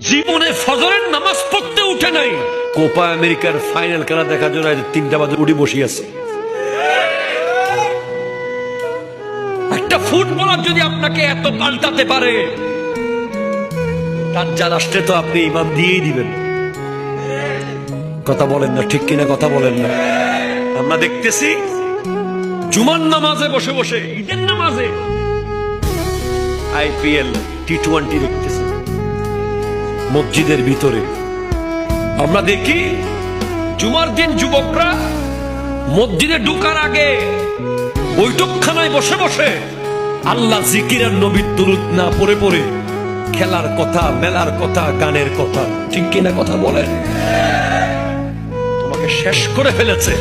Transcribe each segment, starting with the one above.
জীবনে ফজরের নামাজ পড়তে উঠে নাই, কোপা আমেরিকার ফাইনাল খেলা দেখার জন্য 3টা বাজে উঠে বসে আছে। একটা ফুটবলার যদি আপনাকে এত পাল্টাতে পারে, তার যা রাষ্ট্রে তো আপনি ইমাম দিয়েই দিবেন। কথা বলেন না, ঠিক কিনা কথা বলেন না? আমরা দেখতেছি জুমার নামাজে বসে বসে, ঈদের নামাজে IPL T20 দেখতেছি মসজিদের ভিতরে। আমরা দেখি জুমার দিন যুবকরা মসজিদে ঢুকার আগে বৈঠকখানায় বসে বসে আল্লাহ জিকির আর নবীর দুরূদ না পড়ে পড়ে খেলার কথা, মেলার কথা, গানের কথা, ঠিক কিনা কথা বলেন? তোমাকে শেষ করে ফেলেছে।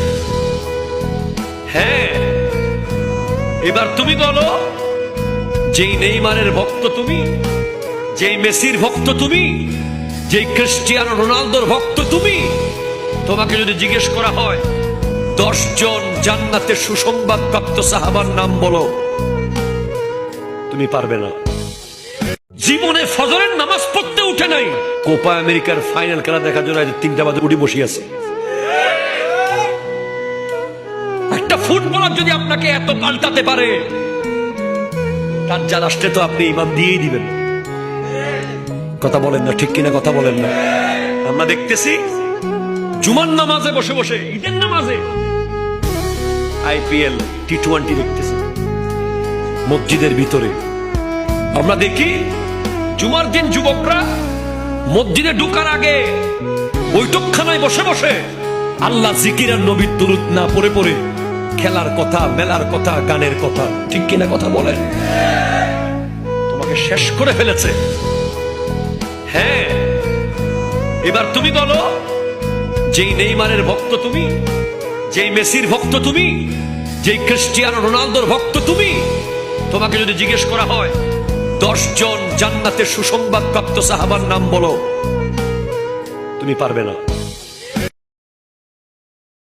হ্যাঁ, এবার তুমি বলো, যেই নেইমারের ভক্ত তুমি, যেই মেসির ভক্ত তুমি, যেই ক্রিস্টিয়ানো রোনালদোর ভক্ত তুমি, তোমাকে যদি জিজ্ঞেস করা হয় 10 জন জান্নাতের সুসংবাদ প্রাপ্ত সাহাবার নাম বলো, তুমি পারবে না। জীবনে ফজরের নামাজ পড়তে উঠে নাই, কোপা আমেরিকার ফাইনাল খেলা দেখার জন্য 3টা বাজে উঠে বসে আছে। একটা ফুটবলার যদি আপনাকে এত পাল্টাতে পারে, তার যা রাষ্ট্রে তো আপনি ইমাম দিয়েই দিবেন। কথা বলেন না, ঠিক কিনা কথা বলেন না? আমরা দেখতেছি জুমার নামাজে বসে বসে, ঈদের নামাজে IPL T20 দেখতেছি মসজিদের ভিতরে। আমরা দেখি জুমার দিন যুবকরা মসজিদে ঢুকার আগে বৈঠকখানায় বসে বসে আল্লাহ জিকির আর নবীর দুরূদ না পড়ে পড়ে খেলার কথা, মেলার কথা, গানের কথা, ঠিক কিনা কথা বলেন? তোমাকে শেষ করে ফেলেছে। হ্যাঁ, এবার তুমি বলো, যেই নেইমারের ভক্ত তুমি, যেই মেসির ভক্ত তুমি, যেই ক্রিস্টিয়ানো রোনালদোর ভক্ত তুমি, তোমাকে যদি জিজ্ঞেস করা হয় 10 জন জান্নাতের সুসংবাদ প্রাপ্ত সাহাবার নাম বলো, তুমি পারবে না।